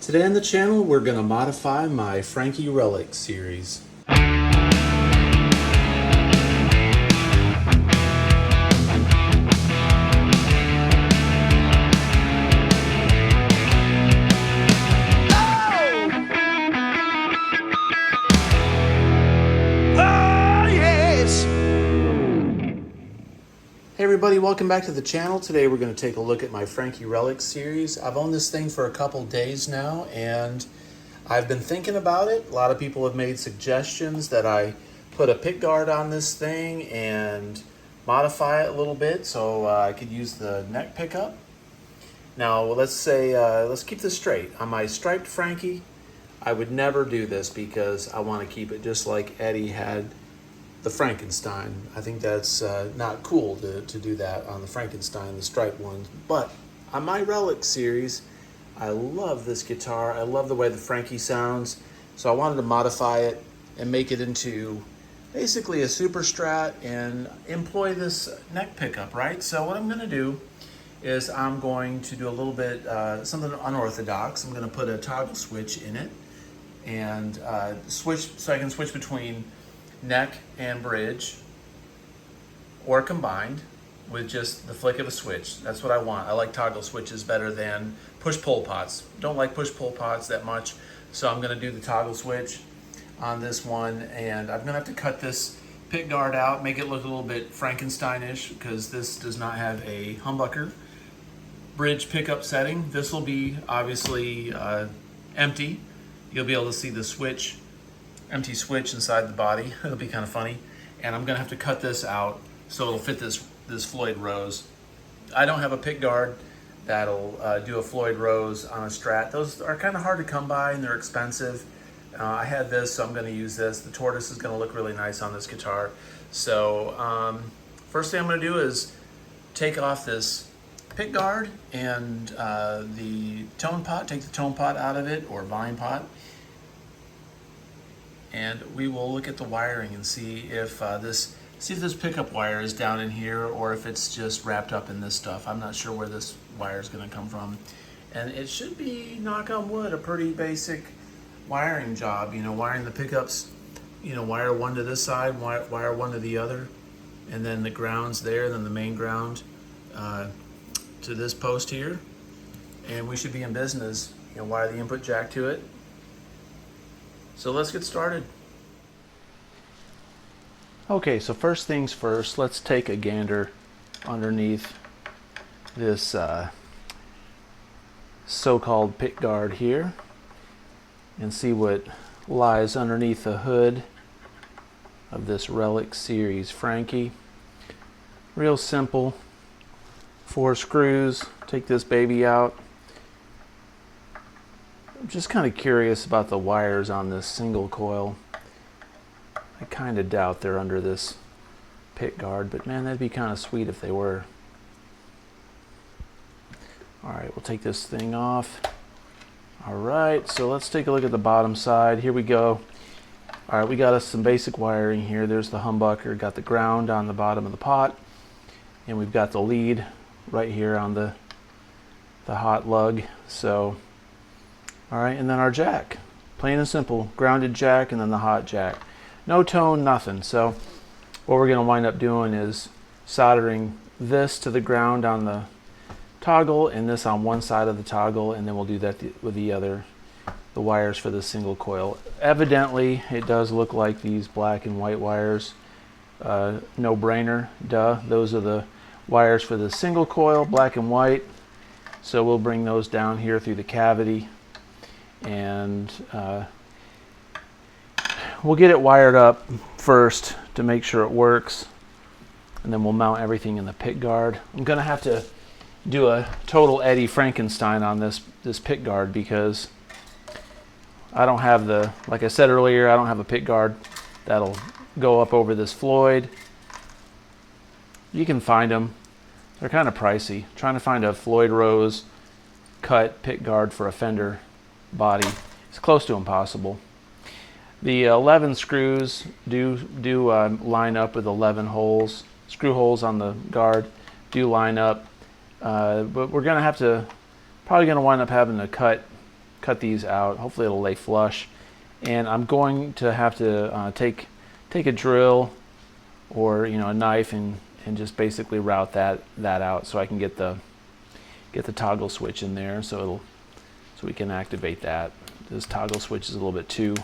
Today on the channel, we're going to modify my Frankie Relic series. Hey everybody, welcome back to the channel. Today we're going to take a look at my Frankie Relic series. I've owned this thing for a couple days now and I've been thinking about it. A lot of people have made suggestions that I put a pickguard on this thing and modify it a little bit so I could use the neck pickup. Now let's keep this straight. On my striped Frankie, I would never do this because I want to keep it just like Eddie had the Frankenstein. I think that's not cool to do that on the Frankenstein, the striped one. But on my Relic series, I love this guitar. I love the way the Frankie sounds. So I wanted to modify it and make it into basically a super strat and employ this neck pickup, right? So what I'm gonna do is I'm going to do a little bit, something unorthodox. I'm gonna put a toggle switch in it and switch, so I can switch between neck and bridge, or combined with just the flick of a switch. That's what I want. I like toggle switches better than push-pull pots. Don't like push-pull pots that much, so I'm gonna do the toggle switch on this one, and I'm gonna have to cut this pick guard out, make it look a little bit Frankenstein-ish, because this does not have a humbucker bridge pickup setting. This will be obviously empty. You'll be able to see the switch, empty switch inside the body. It'll be kind of funny. And I'm gonna have to cut this out so it'll fit this Floyd Rose. I don't have a pick guard that'll do a Floyd Rose on a Strat. Those are kind of hard to come by and they're expensive. I had this, so I'm gonna use this. The tortoise is gonna look really nice on this guitar. So first thing I'm gonna do is take off this pick guard and the tone pot, take the tone pot out of it, or vine pot. And we will look at the wiring and see if this pickup wire is down in here or if it's just wrapped up in this stuff. I'm not sure where this wire is going to come from. And it should be, knock on wood, a pretty basic wiring job. You know, wiring the pickups, you know, wire one to this side, wire one to the other, and then the ground's there, then the main ground to this post here. And we should be in business. You know, wire the input jack to it. So let's get started. Okay, so first things first, let's take a gander underneath this so-called pick guard here and see what lies underneath the hood of this Relic series Frankie. Real simple, 4 screws, take this baby out. I'm just kind of curious about the wires on this single coil. I kind of doubt they're under this pick guard, but man, that'd be kind of sweet if they were. Alright, we'll take this thing off. Alright, so let's take a look at the bottom side. Here we go. Alright, we got us some basic wiring here. There's the humbucker, got the ground on the bottom of the pot, and we've got the lead right here on the hot lug. So alright, and then our jack. Plain and simple, grounded jack and then the hot jack. No tone, nothing. So what we're going to wind up doing is soldering this to the ground on the toggle and this on one side of the toggle, and then we'll do that with the wires for the single coil. Evidently, it does look like these black and white wires. No brainer, duh. Those are the wires for the single coil, black and white. So we'll bring those down here through the cavity, and we'll get it wired up first to make sure it works, and then we'll mount everything in the pick guard. I'm gonna have to do a total Eddie Frankenstein on this pick guard because I don't have like I said earlier, I don't have a pick guard that'll go up over this Floyd. You can find them. They're kind of pricey. Trying to find a Floyd Rose cut pick guard for a Fender body, it's close to impossible. The 11 screws do line up with 11 holes. Screw holes on the guard do line up, but we're gonna have to probably gonna wind up having to cut cut these out. Hopefully it'll lay flush. And I'm going to have to take a drill or a knife and just basically route that out so I can get the toggle switch in there so we can activate that. This toggle switch is a little bit too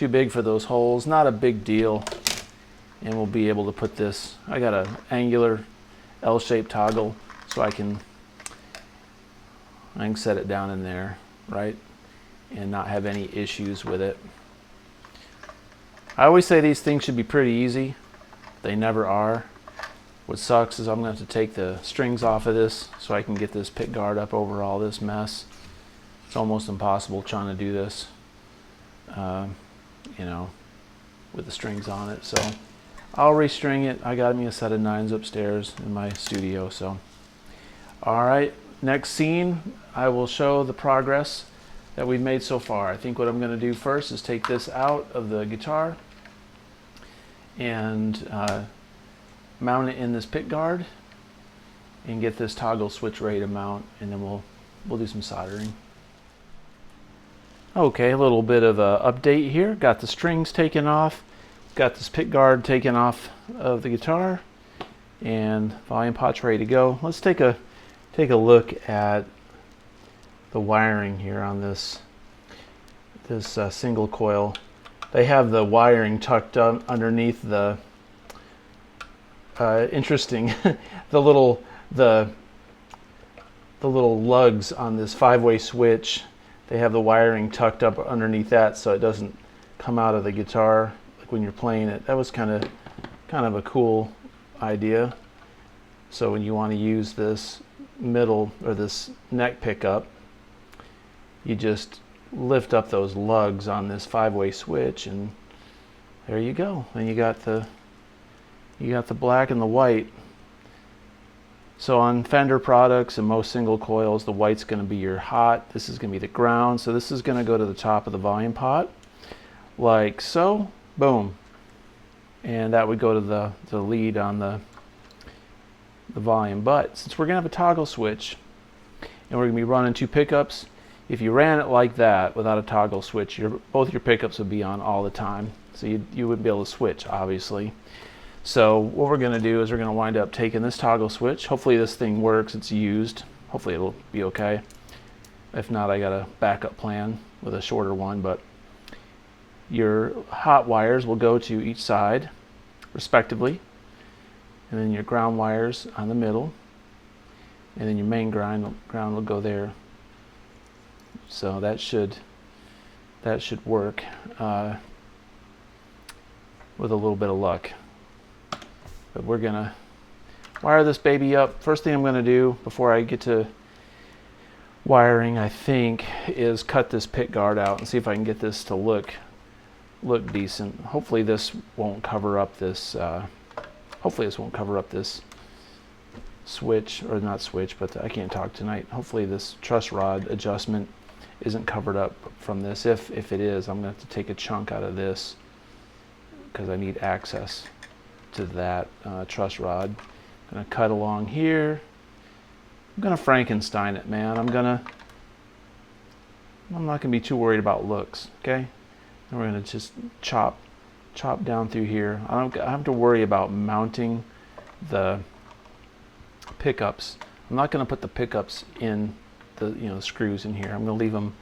big for those holes. Not a big deal, and we'll be able to put this. I got an angular L-shaped toggle, so I can set it down in there, right, and not have any issues with it. I always say these things should be pretty easy. They never are. What sucks is I'm going to have to take the strings off of this so I can get this pick guard up over all this mess. It's almost impossible trying to do this, with the strings on it. So I'll restring it. I got me a set of 9s upstairs in my studio. So, all right, next scene, I will show the progress that we've made so far. I think what I'm going to do first is take this out of the guitar and mount it in this pick guard and get this toggle switch ready to mount, and then we'll do some soldering. Okay, a little bit of a update here. Got the strings taken off, got this pick guard taken off of the guitar, and volume pot's ready to go. Let's take a look at the wiring here on this single coil. They have the wiring tucked up underneath the interesting the little lugs on this 5-way switch. They have the wiring tucked up underneath that so it doesn't come out of the guitar like when you're playing it. That was kind of a cool idea. So when you want to use this middle or this neck pickup, you just lift up those lugs on this 5-way switch, and there you go. And you got the black and the white. So on Fender products and most single coils, the white's going to be your hot. This is going to be the ground. So this is going to go to the top of the volume pot, like so. Boom. And that would go to the lead on the volume. But since we're going to have a toggle switch and we're going to be running 2 pickups, if you ran it like that without a toggle switch, both your pickups would be on all the time. So you wouldn't be able to switch, obviously. So what we're going to do is we're going to wind up taking this toggle switch. Hopefully this thing works, it's used. Hopefully it'll be okay. If not, I got a backup plan with a shorter one. But your hot wires will go to each side respectively, and then your ground wires on the middle, and then your main ground will go there. So that should work with a little bit of luck. But we're gonna wire this baby up. First thing I'm gonna do before I get to wiring, I think, is cut this pick guard out and see if I can get this to look decent. Hopefully this won't cover up this. Hopefully this won't cover up this switch, or not switch, but I can't talk tonight. Hopefully this truss rod adjustment isn't covered up from this. If it is, I'm gonna have to take a chunk out of this because I need access to that truss rod. I'm gonna cut along here. I'm gonna Frankenstein it, man. I'm not gonna be too worried about looks, okay? And we're gonna just chop down through here. I don't have to worry about mounting the pickups. I'm not gonna put the pickups in the screws in here. I'm gonna leave them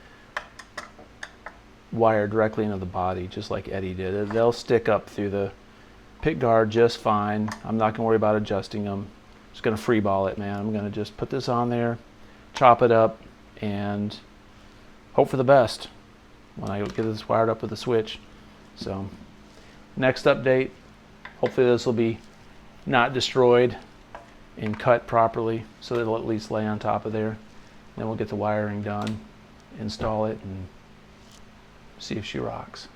wired directly into the body, just like Eddie did. They'll stick up through the pick guard just fine. I'm not gonna worry about adjusting them. Just gonna free ball it, man. I'm gonna just put this on there, chop it up, and hope for the best when I get this wired up with a switch. So next update, hopefully this will be not destroyed and cut properly so that it'll at least lay on top of there. Then we'll get the wiring done, install it, and see if she rocks.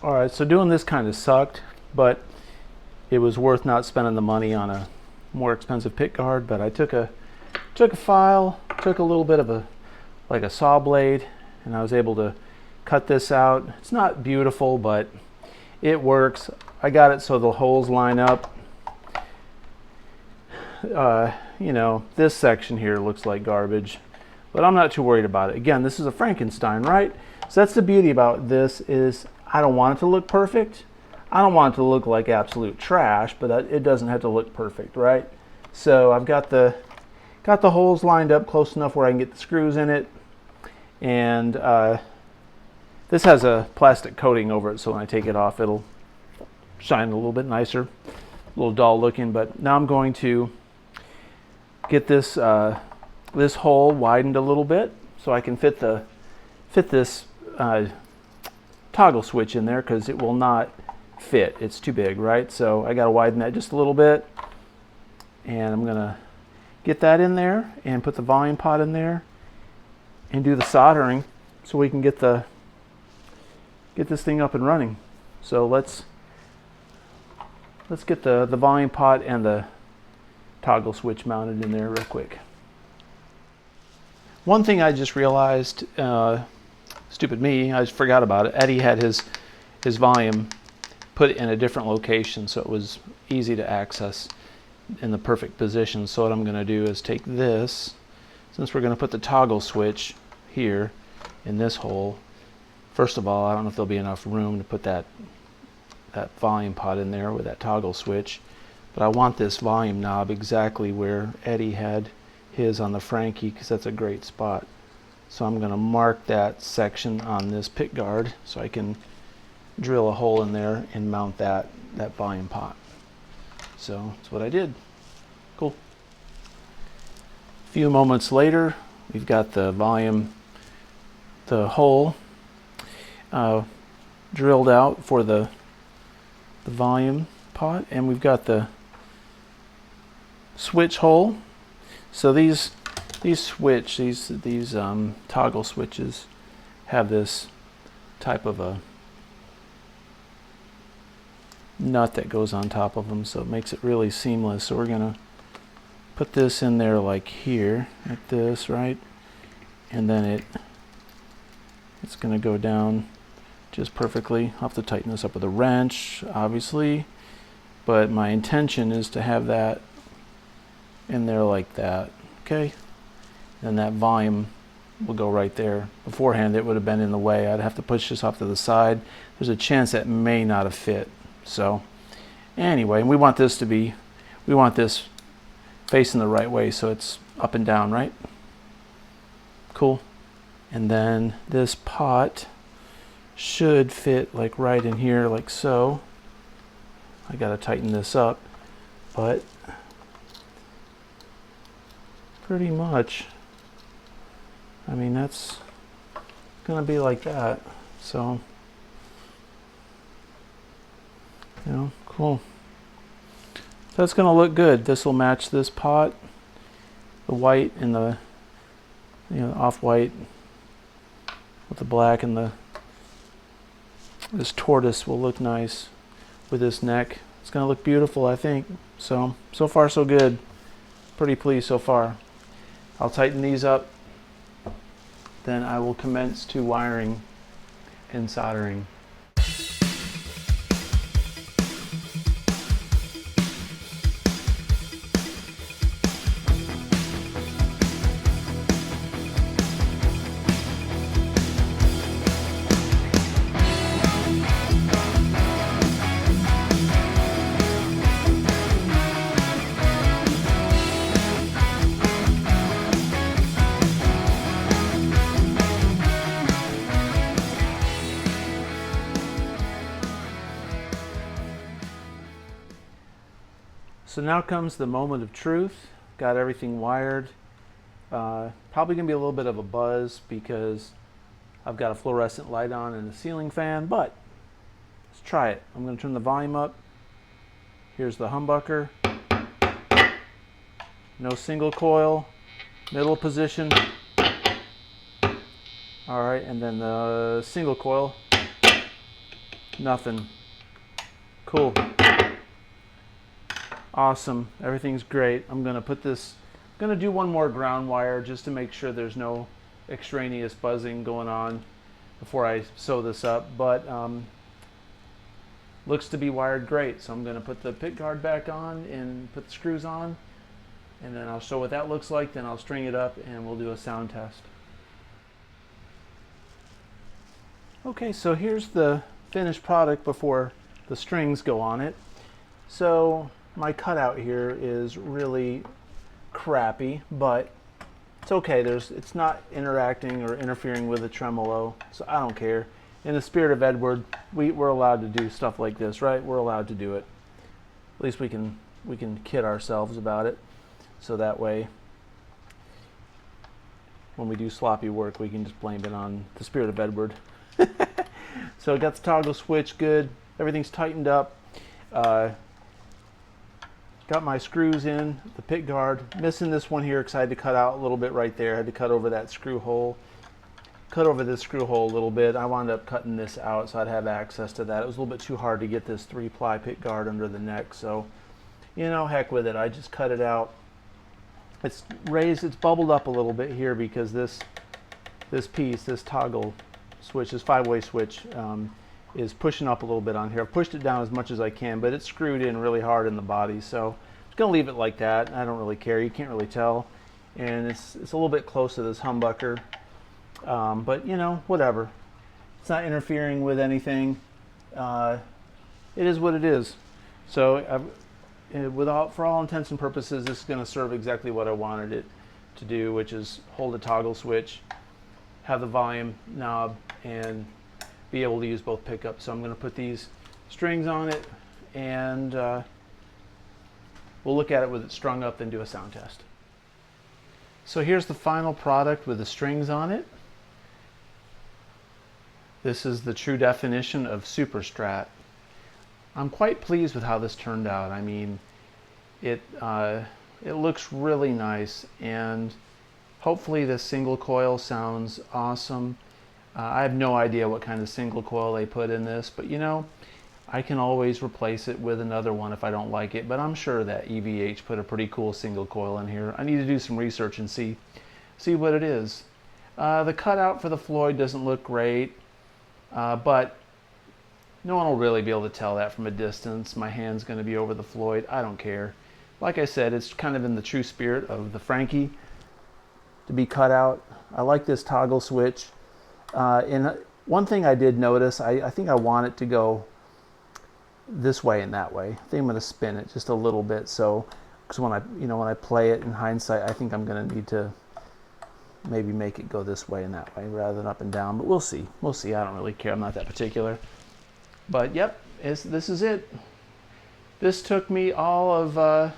Alright, so doing this kind of sucked, but it was worth not spending the money on a more expensive pick guard. But I took a file, took a little bit of a saw blade, and I was able to cut this out. It's not beautiful, but it works. I got it so the holes line up. This section here looks like garbage, but I'm not too worried about it. Again, this is a Frankenstein, right? So that's the beauty about this, is I don't want it to look perfect. I don't want it to look like absolute trash, but it doesn't have to look perfect, right? So I've got the holes lined up close enough where I can get the screws in it, and this has a plastic coating over it, so when I take it off, it'll shine a little bit nicer, a little dull looking. But now I'm going to get this this hole widened a little bit so I can fit this toggle switch in there, because it will not fit. It's too big, right? So I got to widen that just a little bit, and I'm gonna get that in there and put the volume pot in there and do the soldering so we can get this thing up and running. So let's get the volume pot and the toggle switch mounted in there real quick. One thing I just realized, stupid me, I just forgot about it. Eddie had his volume put in a different location, so it was easy to access in the perfect position. So what I'm going to do is take this, since we're going to put the toggle switch here in this hole. First of all, I don't know if there'll be enough room to put that volume pot in there with that toggle switch, but I want this volume knob exactly where Eddie had his on the Frankie, because that's a great spot. So I'm going to mark that section on this pick guard so I can drill a hole in there and mount that volume pot. So that's what I did. Cool. A few moments later, we've got the hole drilled out for the volume pot, and we've got the switch hole. So these toggle switches have this type of a nut that goes on top of them, so it makes it really seamless. So we're gonna put this in there like here, like this, right? And then it's gonna go down just perfectly. I'll have to tighten this up with a wrench, obviously, but my intention is to have that in there like that, okay? And that volume will go right there. Beforehand, it would have been in the way. I'd have to push this off to the side. There's a chance that may not have fit. So anyway, we want this facing the right way, so it's up and down, right? Cool. And then this pot should fit like right in here, like so. I gotta tighten this up, but pretty much, I mean, that's gonna be like that. So, you know, cool. That's gonna look good. This will match this pot, the white and the, you know, off-white with the black, and this tortoise will look nice with this neck. It's gonna look beautiful, I think. So far so good. Pretty pleased so far. I'll tighten these up, then I will commence to wiring and soldering. So now comes the moment of truth. Got everything wired. Probably gonna be a little bit of a buzz because I've got a fluorescent light on and a ceiling fan, but let's try it. I'm gonna turn the volume up. Here's the humbucker. No single coil, middle position. All right, and then the single coil, nothing. Cool. Awesome, everything's great. I'm gonna do one more ground wire just to make sure there's no extraneous buzzing going on before I sew this up, but looks to be wired great. So I'm gonna put the pick guard back on and put the screws on, and then I'll show what that looks like, then I'll string it up and we'll do a sound test. Okay, so here's the finished product before the strings go on it. So my cutout here is really crappy, but it's okay. It's not interacting or interfering with the tremolo, so I don't care. In the spirit of Edward, we're allowed to do stuff like this, right? We're allowed to do it. At least we can kid ourselves about it, so that way when we do sloppy work, we can just blame it on the spirit of Edward. So I got the toggle switch good. Everything's tightened up. Got my screws in, the pick guard. Missing this one here because I had to cut out a little bit right there. I had to cut over that screw hole. Cut over this screw hole a little bit. I wound up cutting this out so I'd have access to that. It was a little bit too hard to get this 3-ply pick guard under the neck, so you know, heck with it. I just cut it out. It's raised, it's bubbled up a little bit here because this piece, this toggle switch, this 5-way switch, is pushing up a little bit on here. I've pushed it down as much as I can, but it's screwed in really hard in the body, so I'm just gonna leave it like that. I don't really care. You can't really tell, and it's a little bit close to this humbucker, but you know, whatever. It's not interfering with anything. It is what it is. So for all intents and purposes, this is going to serve exactly what I wanted it to do, which is hold a toggle switch, have the volume knob, and be able to use both pickups. So I'm going to put these strings on it, and we'll look at it with it strung up, then do a sound test. So here's the final product with the strings on it. This is the true definition of super strat. I'm quite pleased with how this turned out. I mean, it looks really nice, and hopefully this single coil sounds awesome. I have no idea what kind of single coil they put in this, but you know, I can always replace it with another one if I don't like it, but I'm sure that EVH put a pretty cool single coil in here. I need to do some research and see what it is. The cutout for the Floyd doesn't look great, but no one will really be able to tell that from a distance. My hand's going to be over the Floyd. I don't care. Like I said, it's kind of in the true spirit of the Frankie to be cut out. I like this toggle switch. And one thing I did notice, I think I want it to go this way and that way. I think I'm going to spin it just a little bit. So, because when I play it in hindsight, I think I'm going to need to maybe make it go this way and that way rather than up and down. But we'll see. We'll see. I don't really care. I'm not that particular. But yep, this is it. This took me all of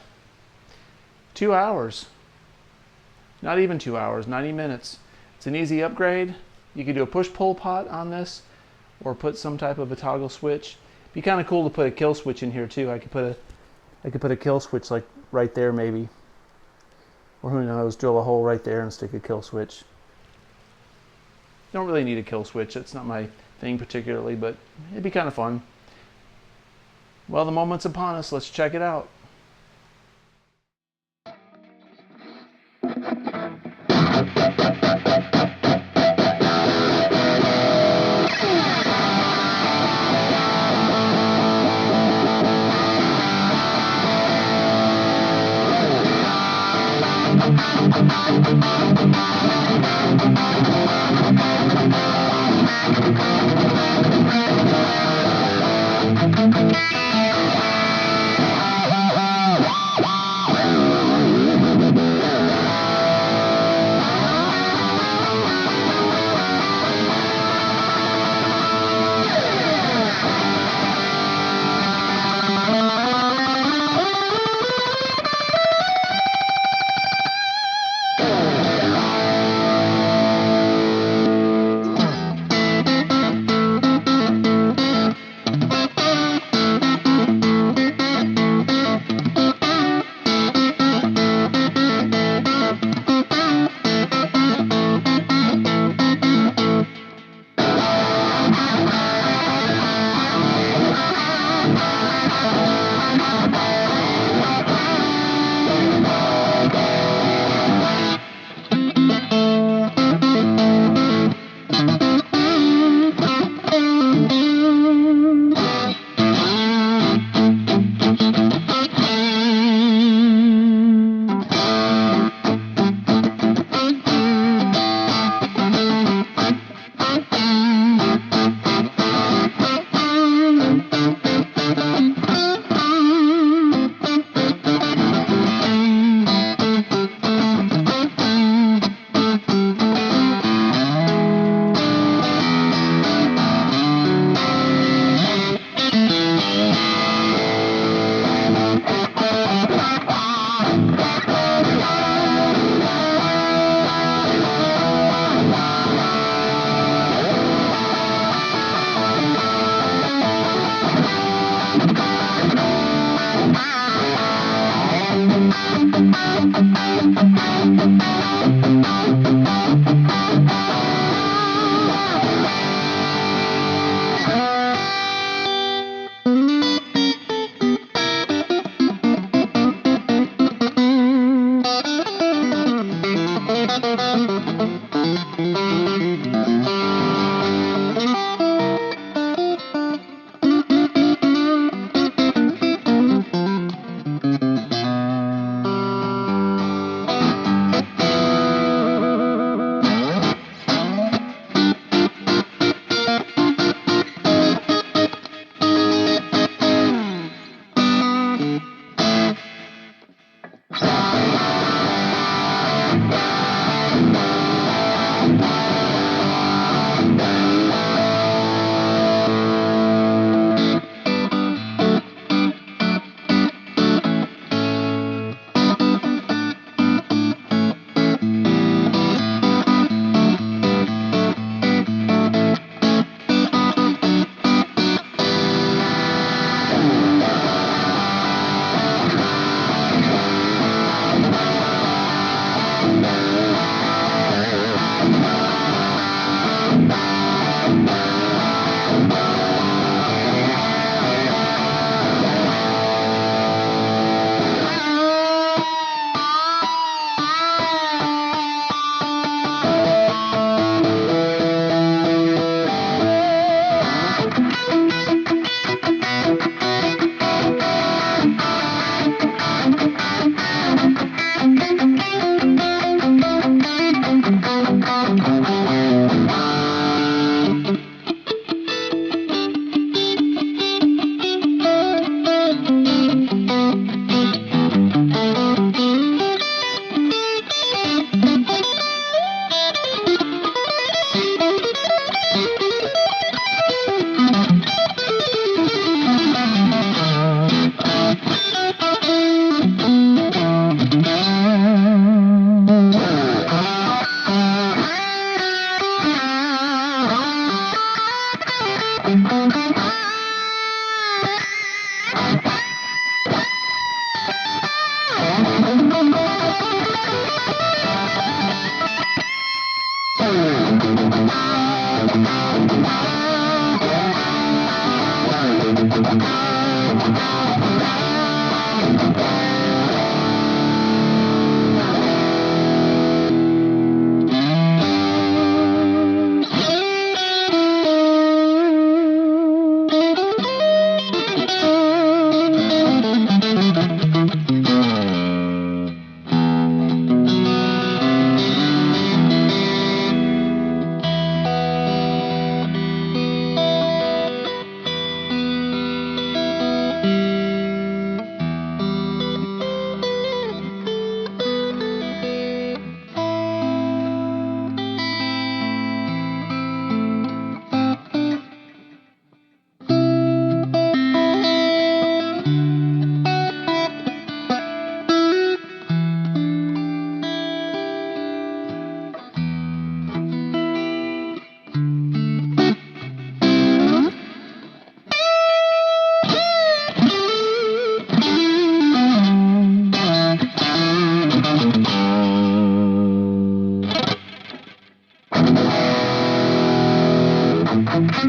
2 hours. Not even 2 hours, 90 minutes. It's an easy upgrade. You could do a push-pull pot on this, or put some type of a toggle switch. Be kind of cool to put a kill switch in here too. I could put a kill switch like right there maybe, or who knows, drill a hole right there and stick a kill switch. Don't really need a kill switch. It's not my thing particularly, but it'd be kind of fun. Well, the moment's upon us. Let's check it out.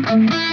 Bye.